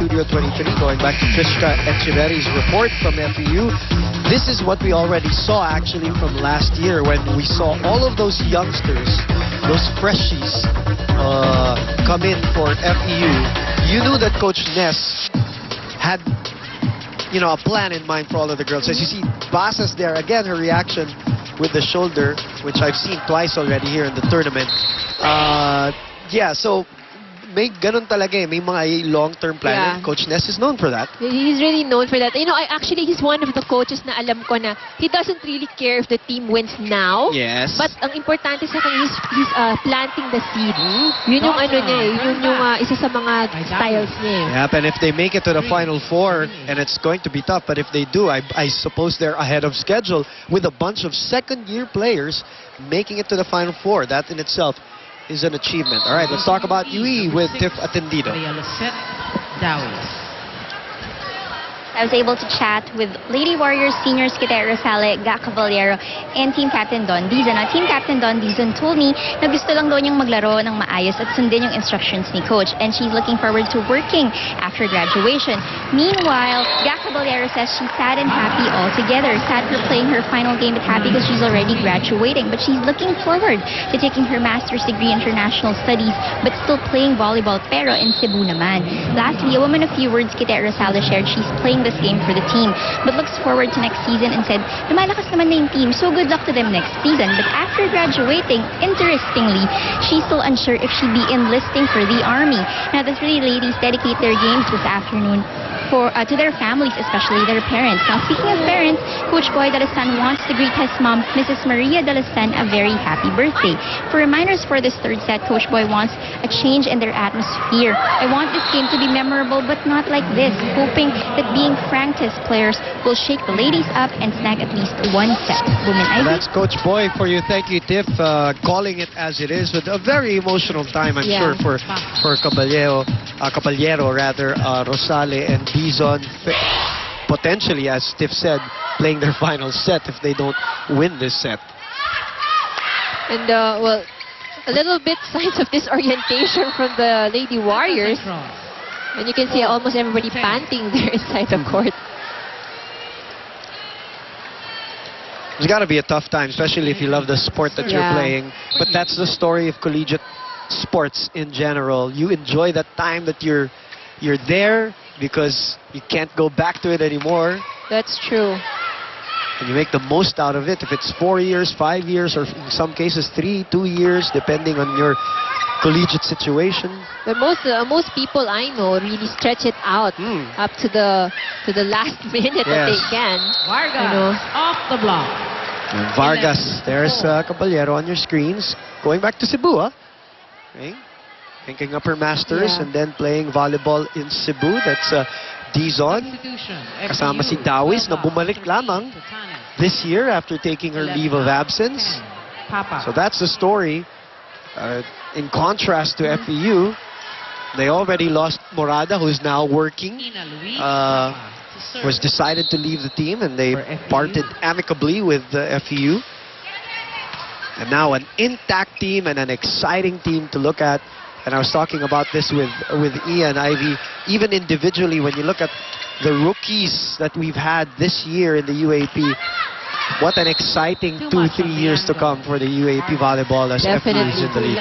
Studio 23, going back to Trishka Echeverry's report from FEU. This is what we already saw actually from last year when we saw all of those youngsters, those freshies, come in for FEU. You knew that Coach Ness had, a plan in mind for all of the girls. As you see, Basas there, again, her reaction with the shoulder, which I've seen twice already here in the tournament. Yeah, so may ganun talaga eh. May mga long-term plan. Yeah. Coach Ness is known for that. He's really known for that. Actually, he's one of the coaches na alam ko na he doesn't really care if the team wins now. Yes. But ang importante sa kanya, he's planting the seed. Yun yung ano niya eh. Yun yung isa sa mga styles niya eh. Yep, and if they make it to the Final Four, and it's going to be tough, but if they do, I suppose they're ahead of schedule with a bunch of second-year players making it to the Final Four. That in itself is an achievement. All right, let's talk about UE with Tiff Atendido. I was able to chat with Lady Warriors senior Skite Rosale, Ga Caballero, and Team Captain Don Dizon. Now, Team Captain Don Dizon told me na gusto lang daw niyang maglaro ng maayos at sundin yung instructions ni Coach. And she's looking forward to working after graduation. Meanwhile, Ga Caballero says she's sad and happy all together. Sad for playing her final game, but happy because she's already graduating. But she's looking forward to taking her master's degree in international studies, but still playing volleyball, pero in Cebu naman. Lastly, a woman of few words, Skite Rosale, shared she's playing this game for the team, but looks forward to next season and said, lumalakas naman na yung team, so good luck to them next season. But after graduating, interestingly, she's still unsure if she'd be enlisting for the Army. Now, the three ladies dedicate their games this afternoon to their families, especially their parents. Now, speaking of parents, Coach Boy Dalasan wants to greet his mom, Mrs. Maria Dalasan, a very happy birthday. For reminders for this third set, Coach Boy wants a change in their atmosphere. I want this game to be memorable, but not like this, hoping that being frank to his players will shake the ladies up and snag at least one set. Women Well, that's Coach Boy for you. Thank you, Tiff. Calling it as it is with a very emotional time, I'm sure, for Caballero, Rosale and Dizon, potentially, as Tiff said, playing their final set if they don't win this set. And, well, a little bit signs of disorientation from the Lady Warriors. And you can see almost everybody panting there inside the court. It's got to be a tough time, especially if you love the sport that you're playing. But that's the story of collegiate sports in general. You enjoy that time that you're there because you can't go back to it anymore. That's true. And you make the most out of it. If it's 4 years, 5 years, or in some cases 2 years, depending on your collegiate situation. But most people I know really stretch it out up to the last minute that they can. Vargas off the block. And Vargas, there's Caballero on your screens. Going back to Cebu, okay. Picking up her masters and then playing volleyball in Cebu. That's Dizon. Kasama si Dawis na bumalik lamang this year after taking her leave of absence. So that's the story. In contrast to FEU, they already lost Morada, who's now working. Was decided to leave the team, and they parted amicably with FEU. And now an intact team and an exciting team to look at. And I was talking about this with Ian, Ivy. Even individually, when you look at the rookies that we've had this year in the UAP, what an exciting 2-3 years to come for the UAP volleyball as FEU is in the league.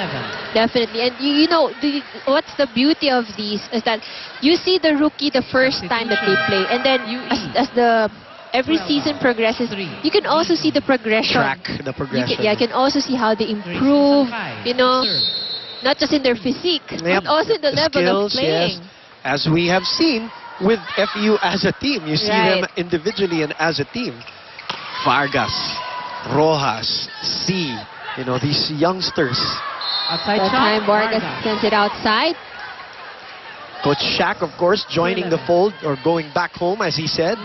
Definitely. And you know, what's the beauty of these is that you see the rookie the first time that they play, and then as every season progresses, you can also see the progression. Track the progression. You can also see how they improve, you know, not just in their physique, but also in the level skills, of playing. Yes. As we have seen with FEU as a team. You see them individually and as a team. Vargas, Rojas, C, you know, these youngsters. Outside That time Vargas sends it outside. Coach Shaq, of course, joining the fold, or going back home, as he said.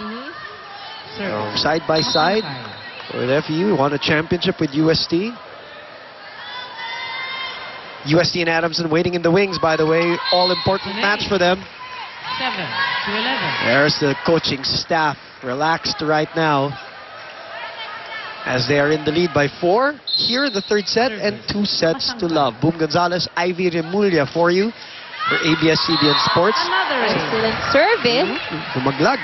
Side by side with FEU, won a championship with UST. UST and Adamson waiting in the wings, by the way. All-important match for them. 7-11. There's the coaching staff, relaxed right now, as they are in the lead by 4 here in the third set, and 2 sets to love. Boom Gonzalez, Ivy Remulla for you. for ABS-CBN Sports. Another ace. Excellent service. Bumaglag.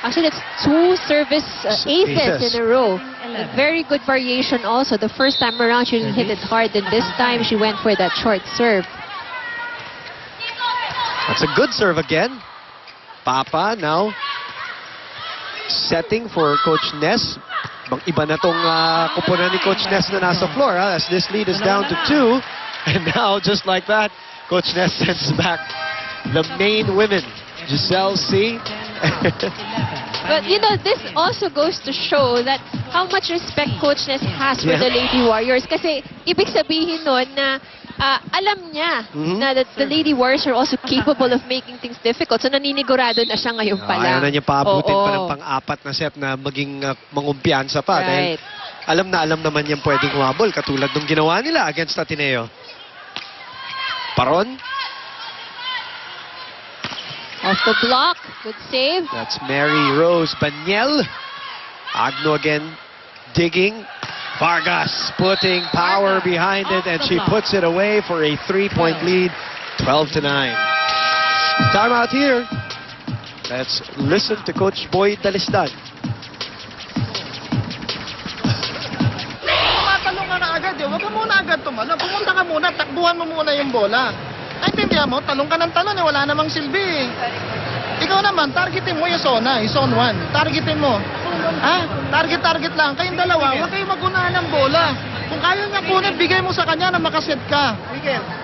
Actually, that's 2 service aces in a row. 11. A very good variation also. The first time around, she didn't hit it hard, and this time she went for that short serve. That's a good serve again. Papa now setting for Coach Ness. Iba na tong kupunan ni Coach Ness na nasa floor, as this lead is down to 2. And now, just like that, Coach Ness sends back the main women, Giselle C. But you know, this also goes to show that how much respect Coach Ness has for Yeah. the Lady Warriors. Kasi ibig sabihin nun na alam niya na that the Lady Warriors are also capable of making things difficult. So naninigurado na siya ngayon pa lang. Ayaw na niya paabutin pa ng Oo. pang-apat na set na maging mangumpiyansa pa. Dahil Right. alam na alam naman niyang pwedeng humabol, katulad nung ginawa nila against Ateneo. Paron. Off the block. Good save. That's Mary Rose Baniel. Agno again digging. Vargas putting power behind it, and she puts it away for a 3-point lead, 12-9. Timeout here. Let's listen to Coach Boy Dalistan. Tumatalong ka na agad eh. Huwag ka muna agad tumalo. Pumunta ka muna, takbuhan mo muna yung bola. Naintindihan mo, talong ka ng talon eh. Wala namang silbi eh. Ikaw naman, targetin mo yung zona, yung zone 1. Targetin mo. Ha? Target lang. Kayong dalawa, huwag kayong magunahan ng bola. Kung kaya niya kunin, bigay mo sa kanya na makaset ka.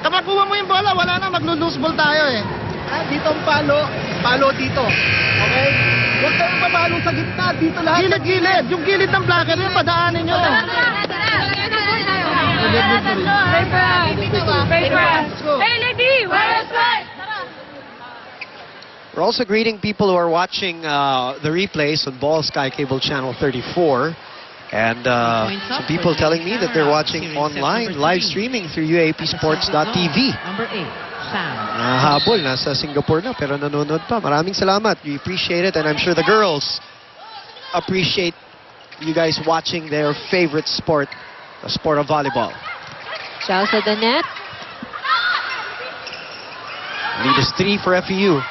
Kapag kuha mo yung bola, wala na, maglo-lose ball tayo eh. Dito ang palo dito. Okay? Huwag kayong mabalo sa gitna, dito lahat. Gilid. Yung gilid ng blocker yun, padaanin nyo. We're also greeting people who are watching the replays on Ball Sky Cable Channel 34. And some people telling me that they're watching online, live streaming through UAPsports.tv. Number 8, Sam. Habol, nasa Singapore na, pero nanonood pa. Maraming salamat. We appreciate it, and I'm sure the girls appreciate you guys watching their favorite sport, the sport of volleyball. Shouts at the net. Lead is 3 for FEU.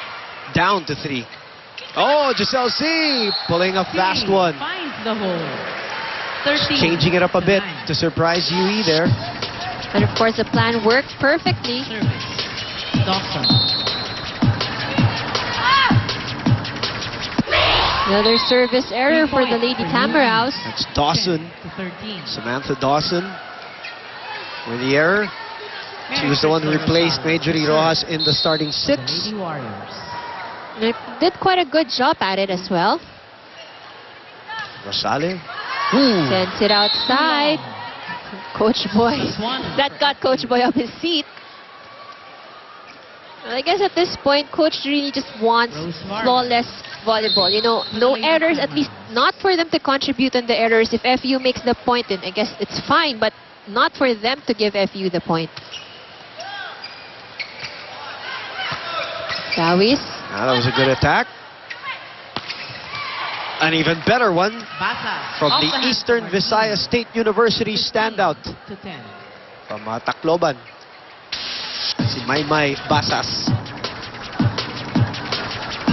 Down to 3. Oh, Giselle C. pulling a fast one. Finds the hole. 13. Changing it up a bit to surprise UE there. And of course, the plan worked perfectly. Service. Dawson. Another service error for the Lady Tamaraws. That's Dawson, 10 to 13. Samantha Dawson. With the error, she was the one who replaced Majorie Rojas in the starting 6. Lady Warriors. They did quite a good job at it as well. Rosale. Sends it outside. Coach Boy. That got Coach Boy off his seat. Well, I guess at this point, Coach really just wants flawless volleyball. You know, no errors, at least not for them to contribute on the errors. If FU makes the point, then I guess it's fine, but not for them to give FU the point. Dawis. That was a good attack. An even better one Basa. from Off the hand Eastern mark. Visayas State University standout To 10. from Tacloban. Si Maymay Basas.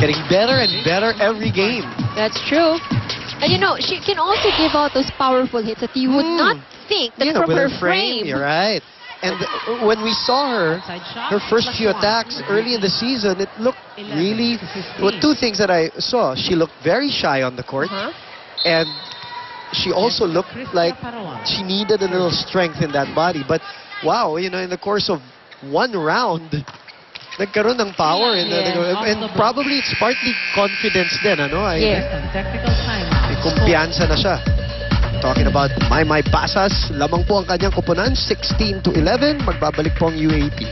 Getting better and better every game. That's true. And you know, she can also give out those powerful hits that you would not think that from with her her frame. You're right. And when we saw her, Side shot. her first Plus few 1. attacks early in the season, it looked 11 really... to 15. Well, 2 things that I saw. She looked very shy on the court. Uh-huh. And she also looked Cristia like Parawan. she needed a little strength in that body. But wow, you know, in the course of 1 round, nagkaroon ng power. Yeah. And probably it's partly confidence din, ano? Yeah. Some technical time. May kumpiyansa na siya. Talking about Maymay Basas, lamang po ang kanyang kupunan, 16-11. Magbabalik po ang UAP.